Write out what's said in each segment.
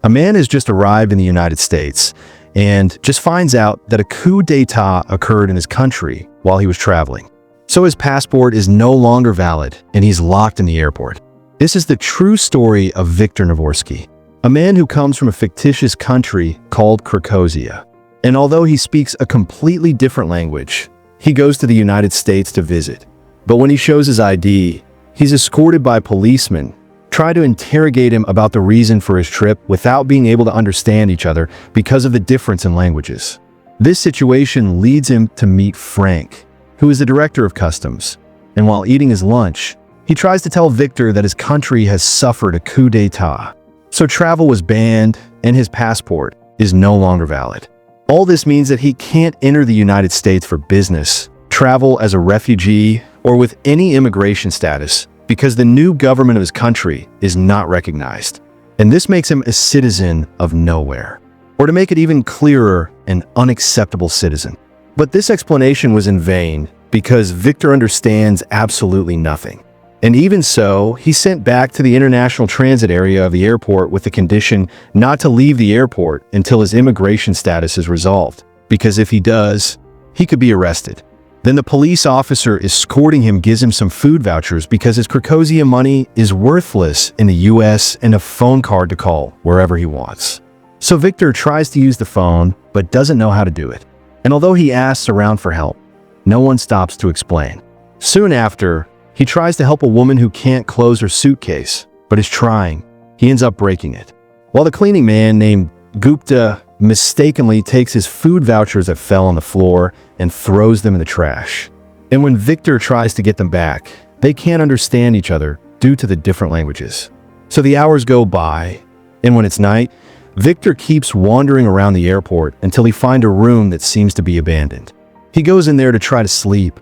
A man has just arrived in the United States and just finds out that a coup d'etat occurred in his country while he was traveling. So his passport is no longer valid and he's locked in the airport. This is the true story of Viktor Navorsky, a man who comes from a fictitious country called Krakozia. And although he speaks a completely different language, he goes to the United States to visit. But when he shows his ID, he's escorted by policemen, try to interrogate him about the reason for his trip without being able to understand each other because of the difference in languages. This situation leads him to meet Frank, who is the director of customs. And while eating his lunch, he tries to tell Victor that his country has suffered a coup d'etat. So travel was banned and his passport is no longer valid. All this means that he can't enter the United States for business, travel as a refugee, or with any immigration status because the new government of his country is not recognized. And this makes him a citizen of nowhere. Or to make it even clearer, an unacceptable citizen. But this explanation was in vain because Victor understands absolutely nothing. And even so, he's sent back to the international transit area of the airport with the condition not to leave the airport until his immigration status is resolved, because if he does, he could be arrested. Then the police officer escorting him gives him some food vouchers because his Krakozia money is worthless in the US and a phone card to call wherever he wants. So Victor tries to use the phone, but doesn't know how to do it. And although he asks around for help, no one stops to explain. Soon after, he tries to help a woman who can't close her suitcase, but is trying. He ends up breaking it. While the cleaning man named Gupta mistakenly takes his food vouchers that fell on the floor and throws them in the trash. And when Victor tries to get them back, they can't understand each other due to the different languages. So the hours go by, and when it's night, Victor keeps wandering around the airport until he finds a room that seems to be abandoned. He goes in there to try to sleep,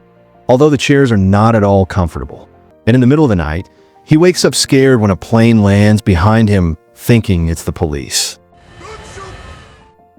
although the chairs are not at all comfortable. And in the middle of the night, he wakes up scared when a plane lands behind him, thinking it's the police.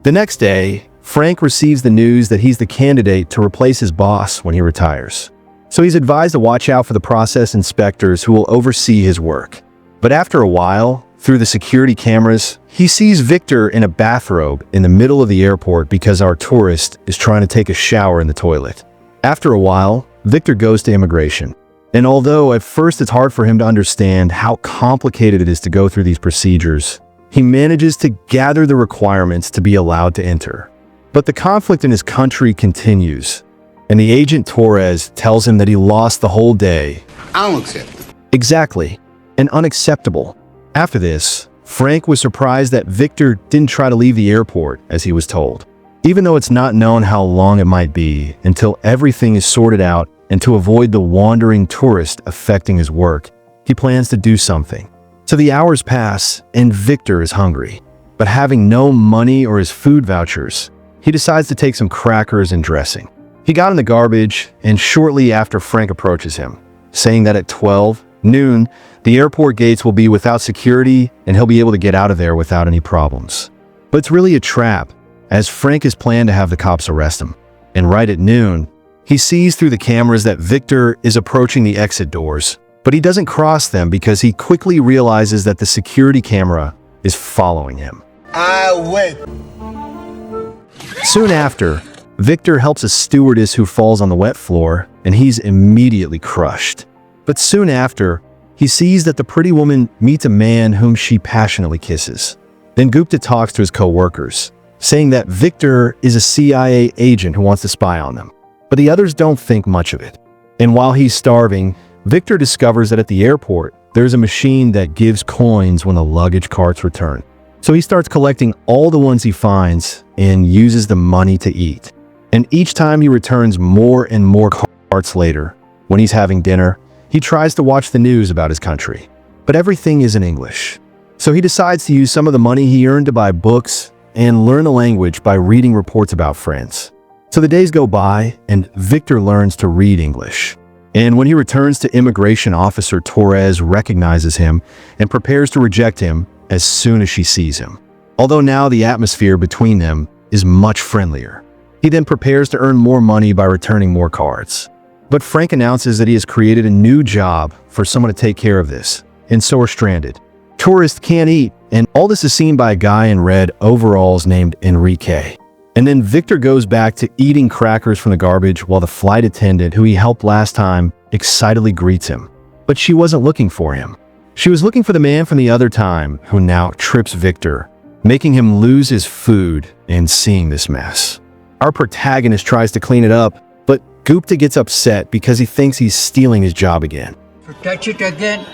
The next day, Frank receives the news that he's the candidate to replace his boss when he retires. So he's advised to watch out for the process inspectors who will oversee his work. But after a while, through the security cameras, he sees Victor in a bathrobe in the middle of the airport because our tourist is trying to take a shower in the toilet. After a while, Victor goes to immigration. And although at first it's hard for him to understand how complicated it is to go through these procedures, he manages to gather the requirements to be allowed to enter. But the conflict in his country continues, and the agent Torres tells him that he lost the whole day. Unacceptable. Exactly, and unacceptable. After this, Frank was surprised that Victor didn't try to leave the airport as he was told, even though it's not known how long it might be until everything is sorted out. And to avoid the wandering tourist affecting his work, he plans to do something. So the hours pass and Victor is hungry, but having no money or his food vouchers, he decides to take some crackers and dressing. He got in the garbage, and shortly after Frank approaches him, saying that at 12 noon, the airport gates will be without security and he'll be able to get out of there without any problems. But it's really a trap, as Frank has planned to have the cops arrest him. And right at noon, he sees through the cameras that Victor is approaching the exit doors, but he doesn't cross them because he quickly realizes that the security camera is following him. I win. Soon after, Victor helps a stewardess who falls on the wet floor, and he's immediately crushed. But soon after, he sees that the pretty woman meets a man whom she passionately kisses. Then Gupta talks to his co-workers, saying that Victor is a CIA agent who wants to spy on them. But the others don't think much of it. And while he's starving, Victor discovers that at the airport, there's a machine that gives coins when the luggage carts return. So he starts collecting all the ones he finds and uses the money to eat. And each time he returns more and more carts later, when he's having dinner, he tries to watch the news about his country. But everything is in English. So he decides to use some of the money he earned to buy books and learn the language by reading reports about France. So the days go by, and Victor learns to read English. And when he returns to immigration officer, Torres recognizes him and prepares to reject him as soon as she sees him. Although now the atmosphere between them is much friendlier. He then prepares to earn more money by returning more cards. But Frank announces that he has created a new job for someone to take care of this, and so are stranded. Tourists can't eat And all this is seen by a guy in red overalls named Enrique. And then Victor goes back to eating crackers from the garbage while the flight attendant, who he helped last time, excitedly greets him. But she wasn't looking for him. She was looking for the man from the other time, who now trips Victor, making him lose his food and seeing this mess. Our protagonist tries to clean it up, but Gupta gets upset because he thinks he's stealing his job again. To touch it again,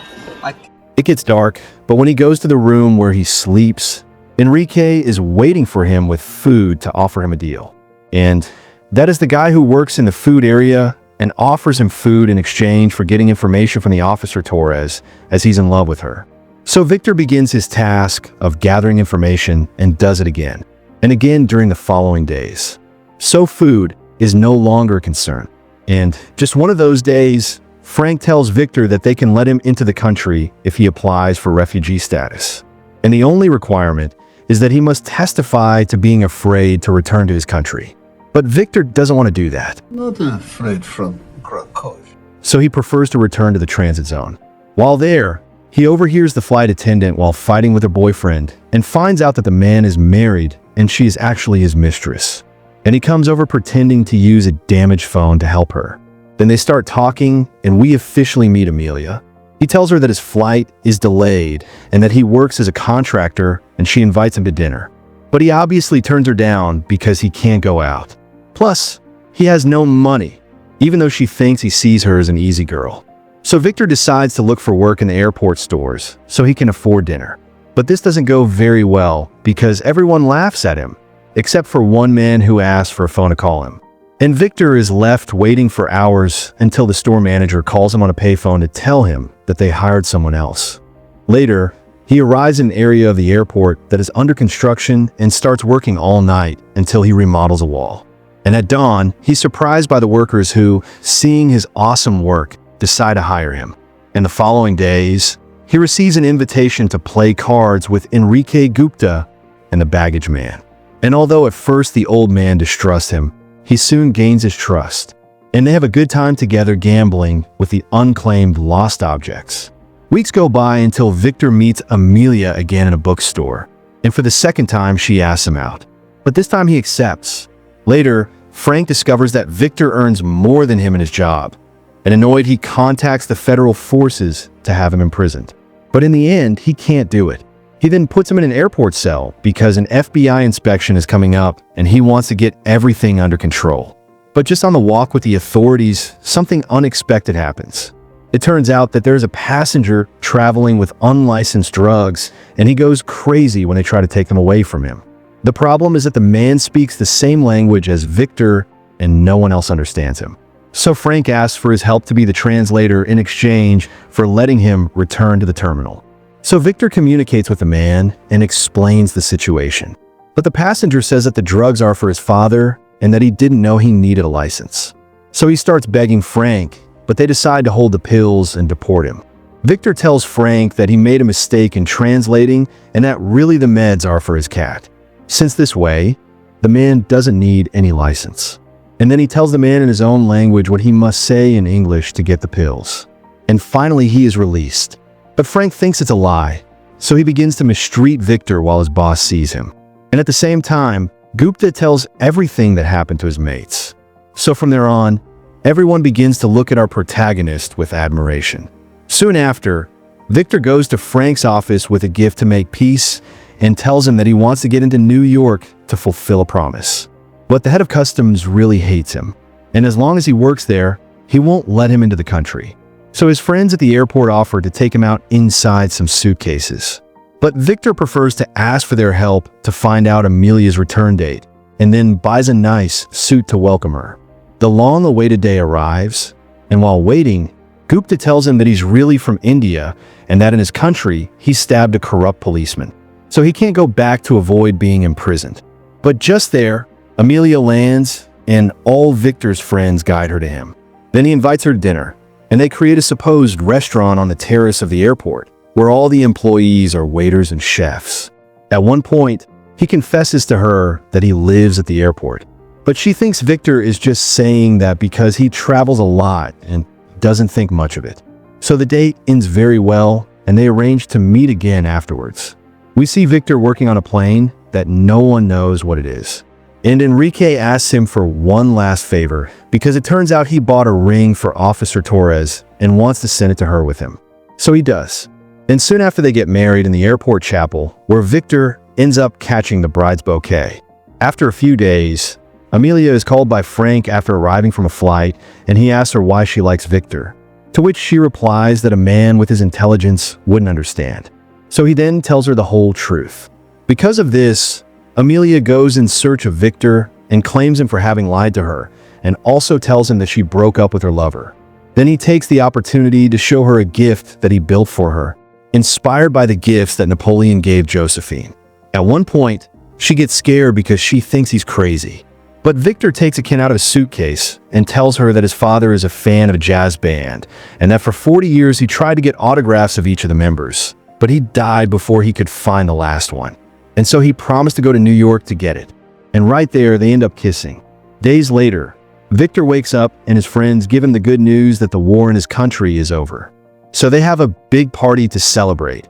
It gets dark, but when he goes to the room where he sleeps, Enrique is waiting for him with food to offer him a deal. And that is the guy who works in the food area and offers him food in exchange for getting information from the officer Torres, as he's in love with her. So Victor begins his task of gathering information and does it again, and again during the following days. So food is no longer a concern. And just one of those days, Frank tells Victor that they can let him into the country if he applies for refugee status. And the only requirement is that he must testify to being afraid to return to his country. But Victor doesn't want to do that. Not afraid from Krakow. So he prefers to return to the transit zone. While there, he overhears the flight attendant while fighting with her boyfriend and finds out that the man is married and she is actually his mistress. And he comes over pretending to use a damaged phone to help her. Then they start talking and we officially meet Amelia. He tells her that his flight is delayed and that he works as a contractor, and she invites him to dinner. But he obviously turns her down because he can't go out. Plus, he has no money, even though she thinks he sees her as an easy girl. So Victor decides to look for work in the airport stores so he can afford dinner. But this doesn't go very well because everyone laughs at him, except for one man who asks for a phone to call him. And Victor is left waiting for hours until the store manager calls him on a payphone to tell him that they hired someone else. Later, he arrives in an area of the airport that is under construction and starts working all night until he remodels a wall. And at dawn, he's surprised by the workers who, seeing his awesome work, decide to hire him. In the following days, he receives an invitation to play cards with Enrique Gupta and the baggage man. And although at first the old man distrusts him, he soon gains his trust, and they have a good time together gambling with the unclaimed lost objects. Weeks go by until Victor meets Amelia again in a bookstore, and for the second time she asks him out. But this time he accepts. Later, Frank discovers that Victor earns more than him in his job, and annoyed he contacts the federal forces to have him imprisoned. But in the end, he can't do it. He then puts him in an airport cell because an FBI inspection is coming up and he wants to get everything under control. But just on the walk with the authorities, something unexpected happens. It turns out that there's a passenger traveling with unlicensed drugs, and he goes crazy when they try to take them away from him. The problem is that the man speaks the same language as Victor and no one else understands him. So Frank asks for his help to be the translator in exchange for letting him return to the terminal. So Victor communicates with the man and explains the situation. But the passenger says that the drugs are for his father and that he didn't know he needed a license. So he starts begging Frank, but they decide to hold the pills and deport him. Victor tells Frank that he made a mistake in translating and that really the meds are for his cat. Since this way, the man doesn't need any license. And then he tells the man in his own language what he must say in English to get the pills. And finally he is released. But Frank thinks it's a lie, so he begins to mistreat Victor while his boss sees him. And at the same time, Gupta tells everything that happened to his mates. So from there on, everyone begins to look at our protagonist with admiration. Soon after, Victor goes to Frank's office with a gift to make peace and tells him that he wants to get into New York to fulfill a promise. But the head of customs really hates him, and as long as he works there, he won't let him into the country. So his friends at the airport offer to take him out inside some suitcases. But Victor prefers to ask for their help to find out Amelia's return date, and then buys a nice suit to welcome her. The long-awaited day arrives, and while waiting, Gupta tells him that he's really from India and that in his country, he stabbed a corrupt policeman. So he can't go back to avoid being imprisoned. But just there, Amelia lands, and all Victor's friends guide her to him. Then he invites her to dinner, and they create a supposed restaurant on the terrace of the airport, where all the employees are waiters and chefs. At one point, he confesses to her that he lives at the airport, but she thinks Victor is just saying that because he travels a lot and doesn't think much of it. So the date ends very well, and they arrange to meet again afterwards. We see Victor working on a plane that no one knows what it is. And Enrique asks him for one last favor because it turns out he bought a ring for Officer Torres and wants to send it to her with him. So he does. And soon after they get married in the airport chapel, where Victor ends up catching the bride's bouquet. After a few days, Amelia is called by Frank after arriving from a flight, and he asks her why she likes Victor, to which she replies that a man with his intelligence wouldn't understand. So he then tells her the whole truth. Because of this, Amelia goes in search of Victor and claims him for having lied to her, and also tells him that she broke up with her lover. Then he takes the opportunity to show her a gift that he built for her, inspired by the gifts that Napoleon gave Josephine. At one point, she gets scared because she thinks he's crazy. But Victor takes a can out of his suitcase and tells her that his father is a fan of a jazz band, and that for 40 years he tried to get autographs of each of the members, but he died before he could find the last one. And so he promised to go to New York to get it. And right there, they end up kissing. Days later, Victor wakes up and his friends give him the good news that the war in his country is over. So they have a big party to celebrate.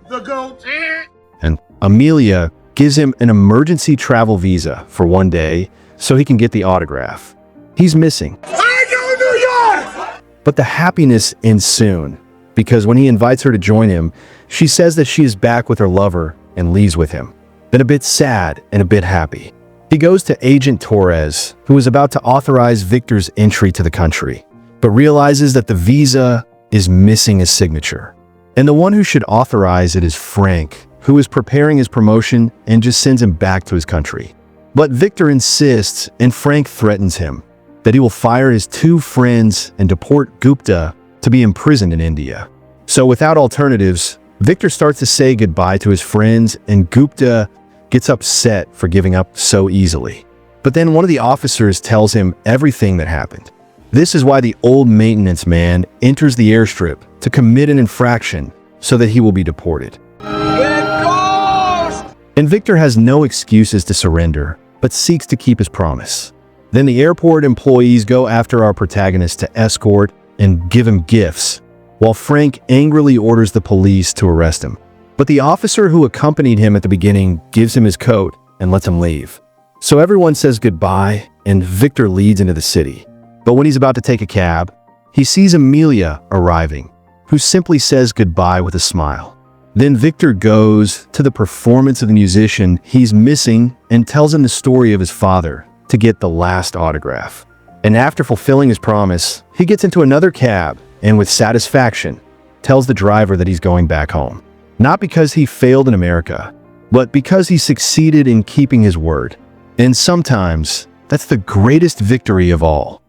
The goat. And Amelia gives him an emergency travel visa for one day so he can get the autograph. He's missing. I know New York! But the happiness ends soon, because when he invites her to join him, she says that she is back with her lover and leaves with him. Then a bit sad and a bit happy, he goes to Agent Torres, who is about to authorize Victor's entry to the country, but realizes that the visa is missing his signature. And the one who should authorize it is Frank, who is preparing his promotion and just sends him back to his country. But Victor insists, and Frank threatens him that he will fire his two friends and deport Gupta to be imprisoned in India. So without alternatives, Victor starts to say goodbye to his friends, and Gupta gets upset for giving up so easily. But then one of the officers tells him everything that happened. This is why the old maintenance man enters the airstrip to commit an infraction so that he will be deported. And Victor has no excuses to surrender, but seeks to keep his promise. Then the airport employees go after our protagonist to escort and give him gifts, while Frank angrily orders the police to arrest him. But the officer who accompanied him at the beginning gives him his coat and lets him leave. So everyone says goodbye, and Victor leads into the city. But when he's about to take a cab, he sees Amelia arriving, who simply says goodbye with a smile. Then Victor goes to the performance of the musician he's missing and tells him the story of his father to get the last autograph. And after fulfilling his promise, he gets into another cab and with satisfaction tells the driver that he's going back home. Not because he failed in America, but because he succeeded in keeping his word. And sometimes that's the greatest victory of all.